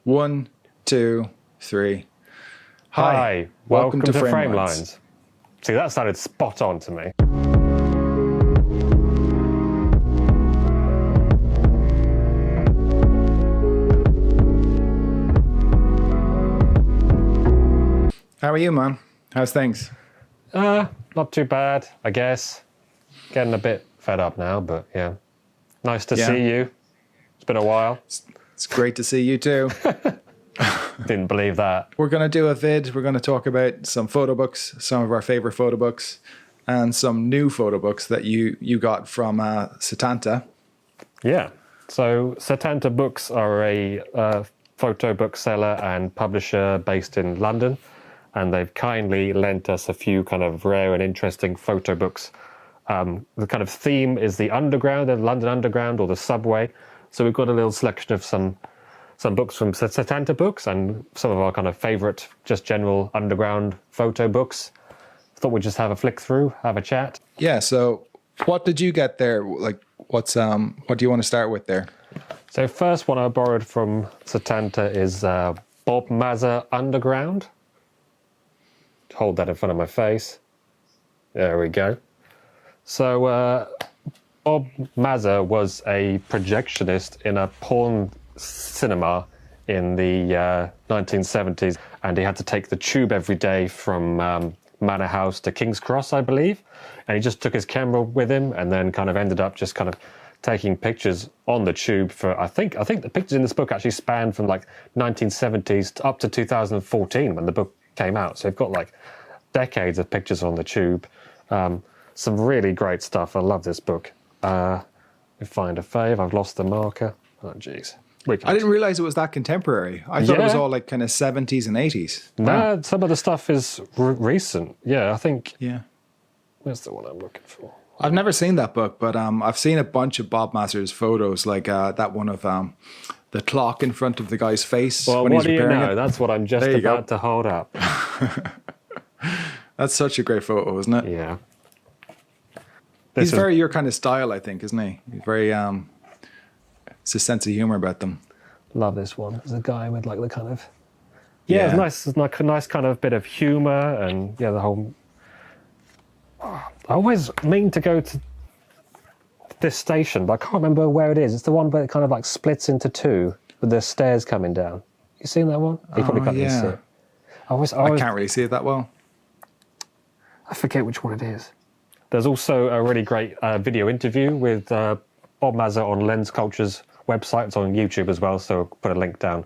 1, 2, 3. Hi, welcome to Frame Lines. See, that sounded spot on to me. How are you, man? How's things? Not too bad, I guess. Getting a bit fed up now, but yeah. Nice to see you. It's been a while. It's great to see you too. Didn't believe that. We're going to do a vid. We're going to talk about some photo books, some of our favorite photo books, and some new photo books that you got from Setanta. Yeah. So Setanta Books are a photo bookseller and publisher based in London, and they've kindly lent us a few kind of rare and interesting photo books. The kind of theme is the underground, the London Underground or the subway. So we've got a little selection of some books from Setanta Books and some of our kind of favourite, just general underground photo books. Thought we'd just have a flick through, have a chat. Yeah. So what did you get there? Like, what do you want to start with there? So first one I borrowed from Setanta is Bob Mazzer Underground. Hold that in front of my face. There we go. So Bob Mazzer was a projectionist in a porn cinema in the 1970s, and he had to take the tube every day from Manor House to King's Cross, I believe, and he just took his camera with him and then kind of ended up just kind of taking pictures on the tube for, I think the pictures in this book actually span from like 1970s up to 2014 when the book came out, so you've got like decades of pictures on the tube. Some really great stuff. I love this book. We find a fave. I've lost the marker. Oh, jeez. I didn't realize it was that contemporary. I thought it was all like kind of 70s and 80s. No, some of the stuff is recent. Yeah, I think. Yeah. Where's the one I'm looking for? I've never seen that book, but I've seen a bunch of Bob Mazzer's photos, like that one of the clock in front of the guy's face. Well, when what he's do you repairing know? it. That's what I'm just about to hold up. That's such a great photo, isn't it? Yeah. He's very your kind of style, I think, isn't he? He's very, it's a sense of humor about them. Love this one. There's a guy with like the kind of, it's like a nice kind of bit of humor and the whole, I always mean to go to this station, but I can't remember where it is. It's the one where it kind of like splits into two with the stairs coming down. You seen that one? You probably can't even see it. I can't really see it that well. I forget which one it is. There's also a really great video interview with Bob Mazzer on Lens Culture's website. It's on YouTube as well, so I'll put a link down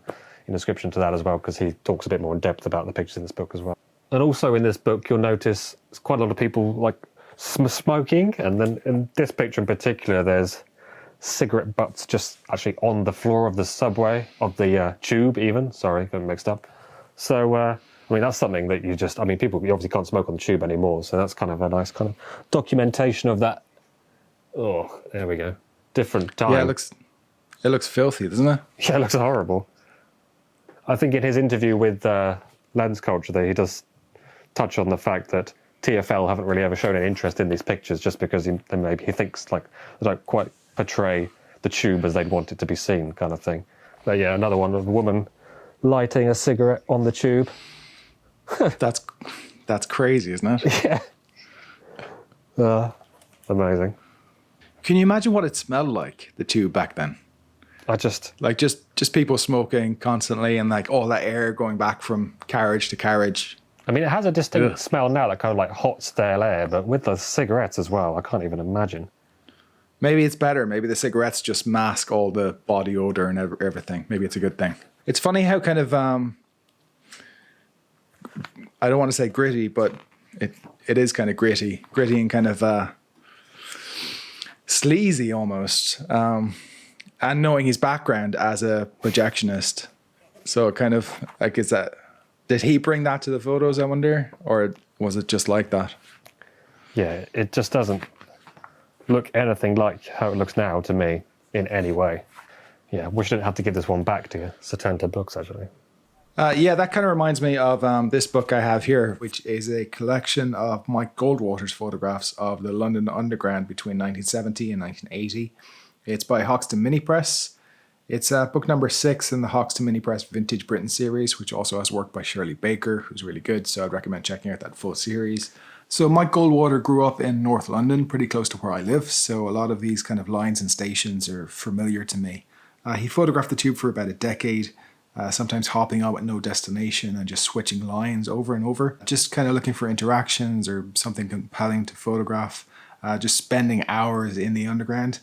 in the description to that as well, because he talks a bit more in depth about the pictures in this book as well. And also in this book, you'll notice there's quite a lot of people like smoking, and then in this picture in particular, there's cigarette butts just actually on the floor of the subway, of the tube even. Sorry, got mixed up. So, I mean, that's something that you obviously can't smoke on the tube anymore, so that's kind of a nice kind of documentation of that. Oh, there we go. Different time. Yeah, it looks filthy, doesn't it? Yeah, it looks horrible. I think in his interview with Lens Culture, he does touch on the fact that TFL haven't really ever shown any interest in these pictures just because he thinks like they don't quite portray the tube as they'd want it to be seen, kind of thing. But yeah, another one of a woman lighting a cigarette on the tube. That's crazy, isn't it? Yeah. Amazing. Can you imagine what it smelled like, the tube back then? Just people smoking constantly and like all that air going back from carriage to carriage. I mean, it has a distinct smell now, like kind of like hot, stale air, but with the cigarettes as well, I can't even imagine. Maybe it's better. Maybe the cigarettes just mask all the body odor and everything. Maybe it's a good thing. It's funny how kind of, I don't want to say gritty, but it is kind of gritty and kind of sleazy almost. And knowing his background as a projectionist. So kind of like, did he bring that to the photos, I wonder? Or was it just like that? Yeah, it just doesn't look anything like how it looks now to me in any way. Yeah, we shouldn't have to give this one back to Setanta Books, actually. That kind of reminds me of this book I have here, which is a collection of Mike Goldwater's photographs of the London Underground between 1970 and 1980. It's by Hoxton Mini Press. It's book number 6 in the Hoxton Mini Press Vintage Britain series, which also has work by Shirley Baker, who's really good, so I'd recommend checking out that full series. So Mike Goldwater grew up in North London, pretty close to where I live, so a lot of these kind of lines and stations are familiar to me. He photographed the tube for about a decade, sometimes hopping on with no destination and just switching lines over and over, just kind of looking for interactions or something compelling to photograph, just spending hours in the underground.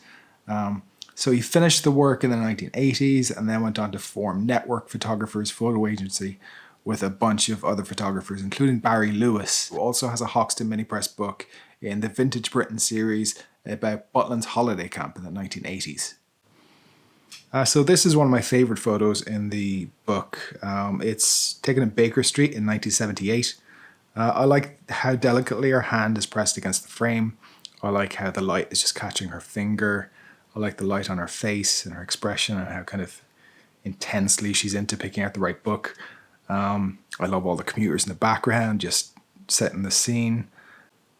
So he finished the work in the 1980s and then went on to form Network Photographers Photo Agency with a bunch of other photographers, including Barry Lewis, who also has a Hoxton Mini Press book in the Vintage Britain series about Butlin's holiday camp in the 1980s. So this is one of my favorite photos in the book. It's taken in Baker Street in 1978. I like how delicately her hand is pressed against the frame. I like how the light is just catching her finger. I like the light on her face and her expression and how kind of intensely she's into picking out the right book. I love all the commuters in the background, just setting the scene.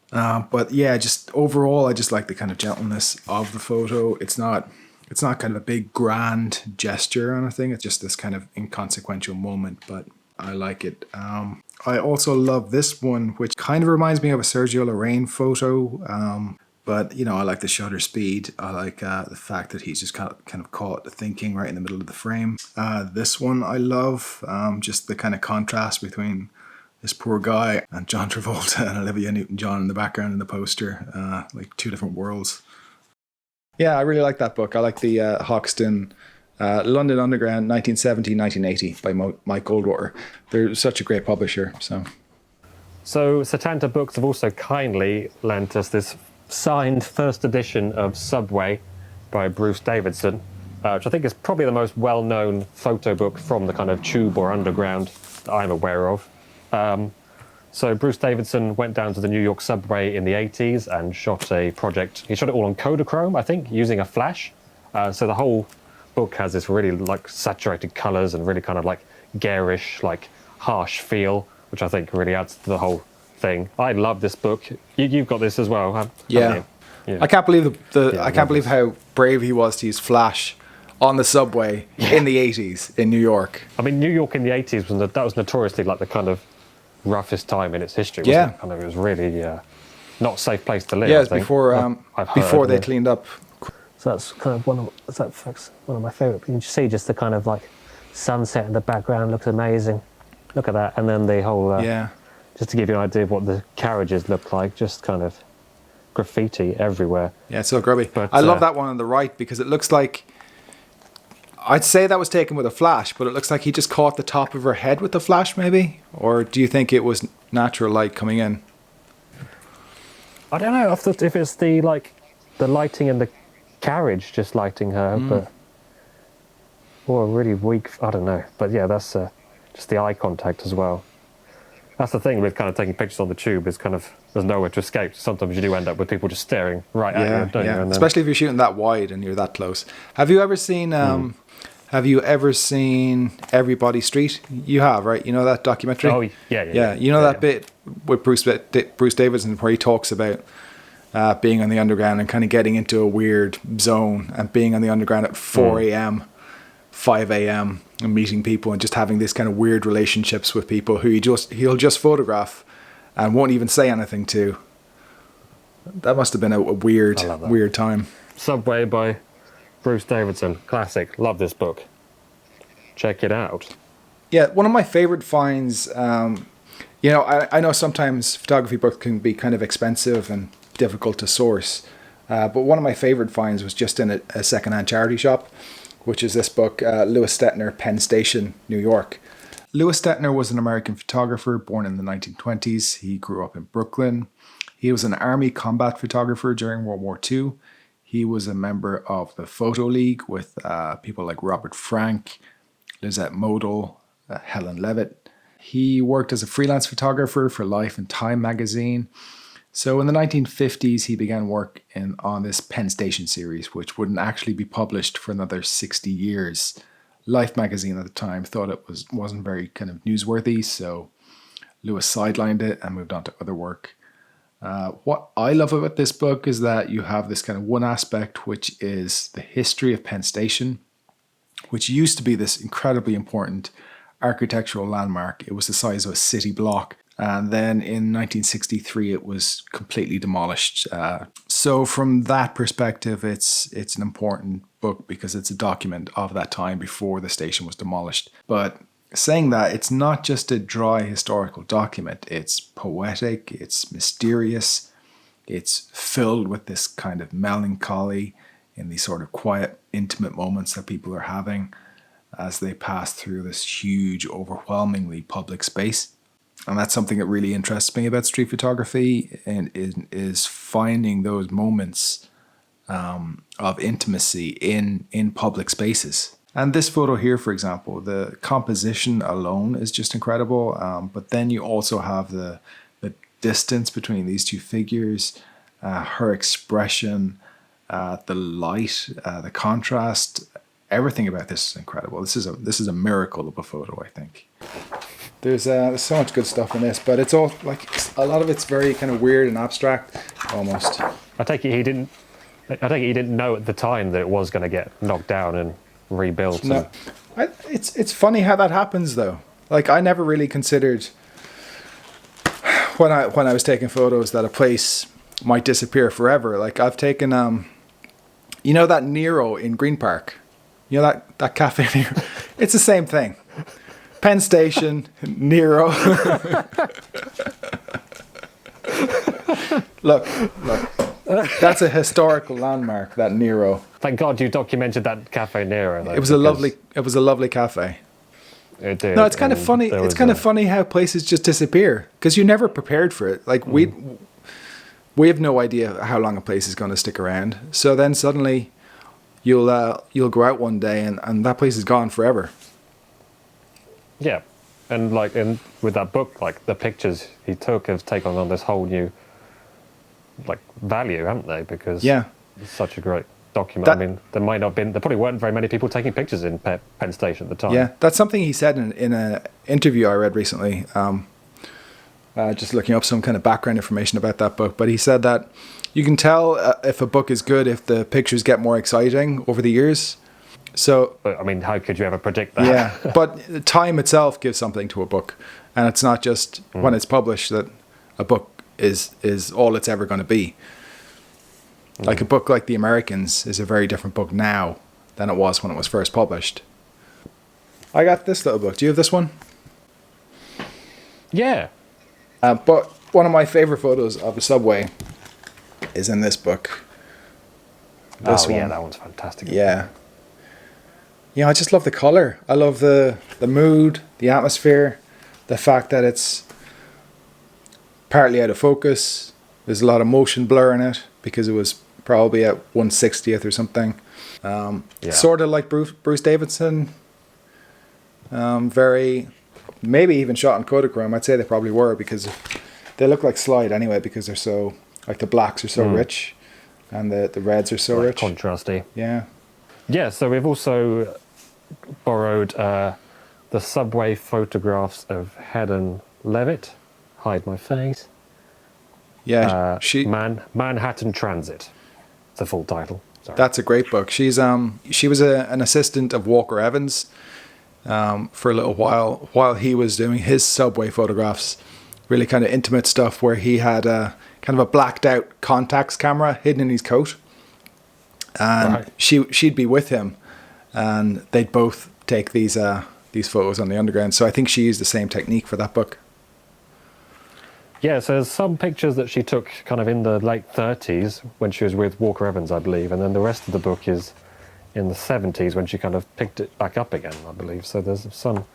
But yeah, just overall, I just like the kind of gentleness of the photo. It's not kind of a big grand gesture or anything. It's just this kind of inconsequential moment, but I like it. I also love this one, which kind of reminds me of a Sergio Lorraine photo. But, you know, I like the shutter speed. I like the fact that he's just kind of caught thinking right in the middle of the frame. This one I love, just the kind of contrast between this poor guy and John Travolta and Olivia Newton-John in the background in the poster, like two different worlds. Yeah, I really like that book. I like the Hoxton London Underground 1970-1980 by Mike Goldwater. They're such a great publisher. So Setanta Books have also kindly lent us this signed first edition of Subway by Bruce Davidson, which I think is probably the most well-known photo book from the kind of tube or underground that I'm aware of. So Bruce Davidson went down to the New York subway in the 80s and shot a project. He shot it all on Kodachrome, I think, using a flash. So the whole book has this really like saturated colours and really kind of like garish, like harsh feel, which I think really adds to the whole thing. I love this book. You've got this as well, haven't you? Yeah. I can't believe I can't believe how brave he was to use flash on the subway in the 80s in New York. I mean, New York in the 80s was notoriously like the kind of roughest time in its history. Wasn't it? It was really not a safe place to live. Yeah, I think. before they cleaned up. So that's kind of one of my favourite. You can see just the kind of like sunset in the background looks amazing. Look at that, and then the whole just to give you an idea of what the carriages look like, just kind of graffiti everywhere. Yeah, it's so grubby. But, I love that one on the right because it looks like, I'd say that was taken with a flash, but it looks like he just caught the top of her head with the flash maybe? Or do you think it was natural light coming in? I don't know if it's the lighting in the carriage just lighting her, but or really weak, I don't know. But yeah, that's just the eye contact as well. That's the thing with kind of taking pictures on the tube is kind of there's nowhere to escape. Sometimes you do end up with people just staring right at you, don't you? And then, especially if you're shooting that wide and you're that close. Have you ever seen Everybody Street? You have, right? You know that documentary? Oh, yeah. You know that bit with Bruce Davidson where he talks about being on the underground and kind of getting into a weird zone and being on the underground at 4 a.m., 5 a.m. and meeting people and just having this kind of weird relationships with people who he'll just photograph and won't even say anything to. That must have been a weird time. Subway by Bruce Davidson, classic. Love this book. Check it out. Yeah, one of my favorite finds. I know sometimes photography books can be kind of expensive and difficult to source, but one of my favorite finds was just in a secondhand charity shop, which is this book, Louis Stettner, Penn Station, New York. Louis Stettner was an American photographer born in the 1920s. He grew up in Brooklyn. He was an army combat photographer during World War II. He was a member of the Photo League with people like Robert Frank, Lizette Modell, Helen Levitt. He worked as a freelance photographer for Life and Time magazine. So in the 1950s, he began work on this Penn Station series, which wouldn't actually be published for another 60 years. Life magazine at the time thought it wasn't very kind of newsworthy, so Lewis sidelined it and moved on to other work. What I love about this book is that you have this kind of one aspect, which is the history of Penn Station. which used to be this incredibly important architectural landmark. It was the size of a city block. And then in 1963, it was completely demolished. So from that perspective, it's an important book because it's a document of that time before the station was demolished. But saying that, it's not just a dry historical document. It's poetic, it's mysterious, it's filled with this kind of melancholy in these sort of quiet, intimate moments that people are having as they pass through this huge, overwhelmingly public space. And that's something that really interests me about street photography, and is finding those moments of intimacy in public spaces. And this photo here, for example, the composition alone is just incredible. But then you also have the distance between these two figures, her expression, the light, the contrast. Everything about this is incredible. This is a miracle of a photo, I think. There's so much good stuff in this, but it's all like a lot of it's very kind of weird and abstract, almost. I take it he didn't know at the time that it was going to get knocked down and rebuilt. No, it's funny how that happens though. Like I never really considered when I was taking photos that a place might disappear forever. Like I've taken that Nero in Green Park, that cafe Nero. It's the same thing. Penn Station, Nero. Look. That's a historical landmark, that Nero. Thank God you documented that Cafe Nero. Though, it was a lovely cafe. It did. No, it's kind of funny. It's kind of funny how places just disappear because you're never prepared for it. Like we have no idea how long a place is going to stick around. So then suddenly you'll go out one day and that place is gone forever. Yeah, and with that book, like the pictures he took have taken on this whole new value, haven't they? Because it's such a great document. I mean, there probably weren't very many people taking pictures in Penn Station at the time. Yeah, that's something he said in an interview I read recently. Just looking up some kind of background information about that book, but he said that you can tell if a book is good if the pictures get more exciting over the years. So, but, I mean, how could you ever predict that? Yeah, but time itself gives something to a book, and it's not just when it's published that a book is all it's ever going to be. Like a book like The Americans is a very different book now than it was when it was first published. I got this little book. Do you have this one? Yeah. But one of my favorite photos of a subway is in this book. This one. Yeah, that one's fantastic. Yeah. I just love the color. I love the mood, the atmosphere, the fact that it's partly out of focus. There's a lot of motion blur in it because it was probably at 1/60th or something. Sort of like Bruce Davidson. Very, maybe even shot in Kodachrome. I'd say they probably were because they look like slide anyway because they're so, like the blacks are so rich and the reds are so rich. Contrasty. Yeah. Yeah, so we've also borrowed the subway photographs of Helen Levitt. Hide my face. Yeah, Manhattan Transit. It's the full title. Sorry. That's a great book. She was an assistant of Walker Evans for a little while he was doing his subway photographs, really kind of intimate stuff where he had a kind of a blacked out Contax camera hidden in his coat, and she'd be with him, and they'd both take these photos on the Underground. So I think she used the same technique for that book. Yeah, so there's some pictures that she took kind of in the late 30s when she was with Walker Evans, I believe, and then the rest of the book is in the 70s when she kind of picked it back up again, I believe. So there's some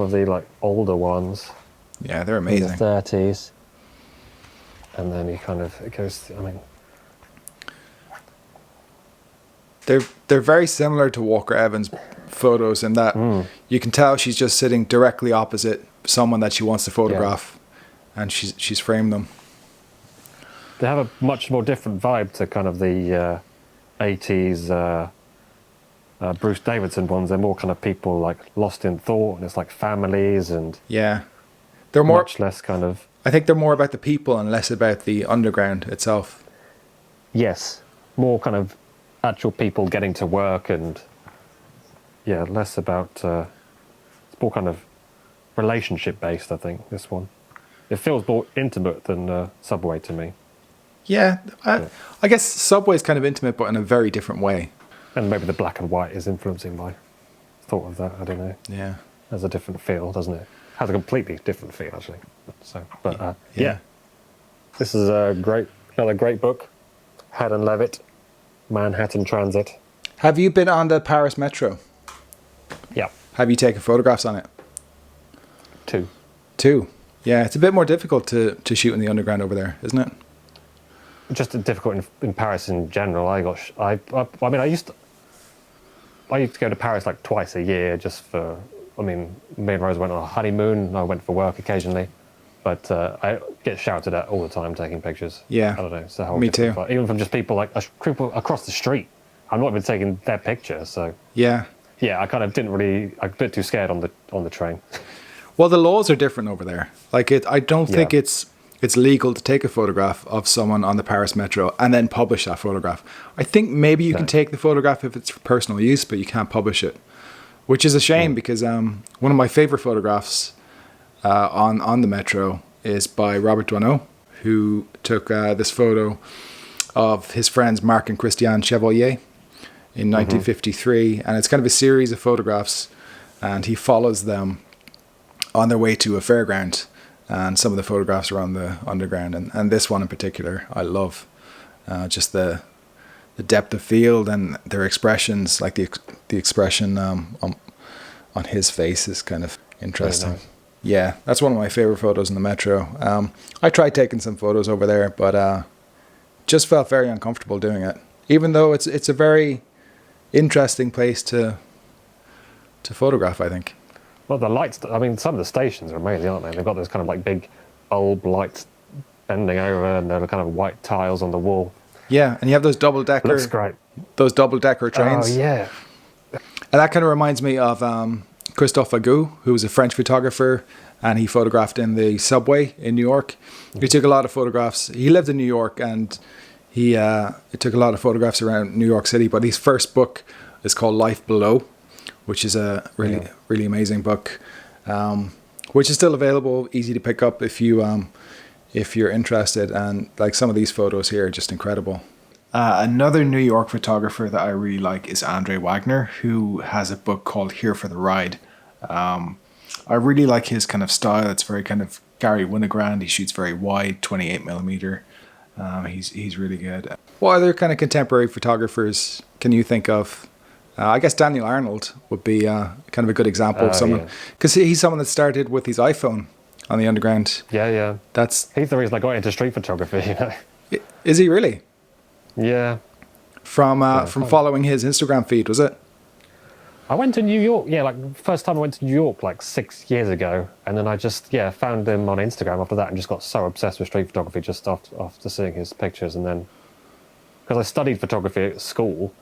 of the older ones. Yeah, they're amazing. In the 30s. And then it goes, I mean... They're very similar to Walker Evans' photos in that you can tell she's just sitting directly opposite someone that she wants to photograph, and she's framed them. They have a much more different vibe to kind of the 80s Bruce Davidson ones. They're more kind of people lost in thought, and it's like families and they're much less kind of. I think they're more about the people and less about the Underground itself. Yes, more kind of actual people getting to work and yeah, less about, it's more kind of relationship based, I think, this one. It feels more intimate than Subway to me. Yeah, I guess Subway is kind of intimate, but in a very different way. And maybe the black and white is influencing my thought of that, I don't know. Yeah. Has a different feel, doesn't it? Has a completely different feel, actually. So, but Yeah. This is another great book. Haddon Levitt, Manhattan Transit. Have you been on the Paris Metro? Yeah. Have you taken photographs on it? 2. Yeah, it's a bit more difficult to shoot in the underground over there, isn't it? Just difficult in Paris in general. I used to go to Paris like twice a year just for, me and Rose went on a honeymoon, and I went for work occasionally. But I get shouted at all the time taking pictures. Yeah. I don't know. So Me too. Even from just people people across the street. I'm not even taking their picture, so. Yeah. Yeah, I kind of I'm a bit too scared on the train. Well, the laws are different over there. Like I don't think it's legal to take a photograph of someone on the Paris Metro and then publish that photograph. I think maybe you can take the photograph if it's for personal use, but you can't publish it, which is a shame because one of my favorite photographs on the Metro is by Robert DOISNEAU, who took this photo of his friends Marc and Christiane Chevalier in 1953, and it's kind of a series of photographs, and he follows them on their way to a fairground, and some of the photographs are on the underground, and this one in particular I love, just the depth of field and their expressions, like the expression on his face is kind of interesting. Nice. Yeah, that's one of my favorite photos in the Metro. I tried taking some photos over there, but just felt very uncomfortable doing it, even though it's a very interesting place to photograph, I think. Well, the lights, some of the stations are amazing, aren't they? They've got those kind of like big bulb lights bending over, and they're kind of white tiles on the wall. Yeah, and you have those double-decker... Looks great. Those double-decker trains. Oh, yeah. And that kind of reminds me of Christophe Agou, who was a French photographer, and he photographed in the subway in New York. He took a lot of photographs. He lived in New York, and he took a lot of photographs around New York City, but his first book is called Life Below, which is a really amazing book, which is still available, easy to pick up if you're interested. And like some of these photos here are just incredible. Another New York photographer that I really like is Andre Wagner, who has a book called Here for the Ride. I really like his kind of style. It's very kind of Gary Winogrand. He shoots very wide, 28mm. He's really good. What other kind of contemporary photographers can you think of? I guess Daniel Arnold would be kind of a good example of someone, because he's someone that started with his iPhone on the underground. Yeah. He's the reason I got into street photography. You know. Is he really? Yeah. From following his Instagram feed, was it? I went to New York. Yeah, like first time I went to New York like 6 years ago, and then I just found him on Instagram after that, and just got so obsessed with street photography just after seeing his pictures, and then because I studied photography at school.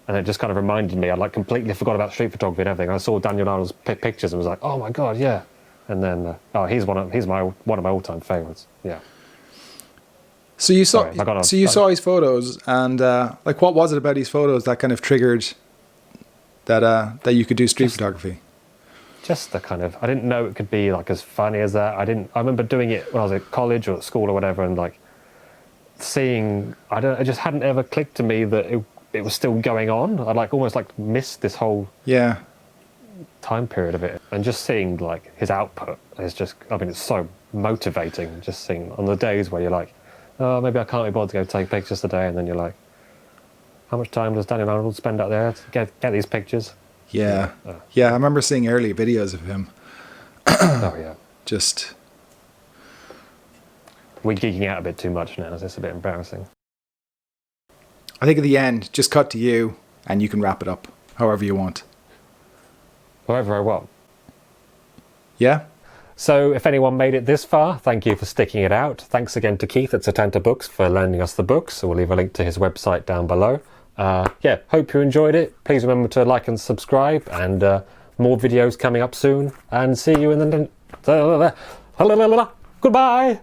And it just kind of reminded me, I like completely forgot about street photography and everything. I saw Daniel Arnold's pictures and was like, oh my God, yeah. And then, he's one of my all-time favorites. Yeah. So you saw his photos, and like, what was it about his photos that kind of triggered that you could do street photography? Just the kind of, I didn't know it could be like as funny as that. I remember doing it when I was at college or at school or whatever, and like seeing, it just hadn't ever clicked to me that it was still going on. I almost missed this whole time period of it, and just seeing like his output is just, it's so motivating. Just seeing on the days where you're like, oh, maybe I can't be bothered to go take pictures today, and then you're like, how much time does Daniel Arnold spend out there to get these pictures? Yeah, I remember seeing early videos of him. Oh yeah, just we're geeking out a bit too much now. It's a bit embarrassing. I think at the end, just cut to you, and you can wrap it up however you want. However I want. Yeah? So if anyone made it this far, thank you for sticking it out. Thanks again to Keith at Setanta Books for lending us the books. So we'll leave a link to his website down below. Hope you enjoyed it. Please remember to like and subscribe, and more videos coming up soon. And see you in the... Goodbye!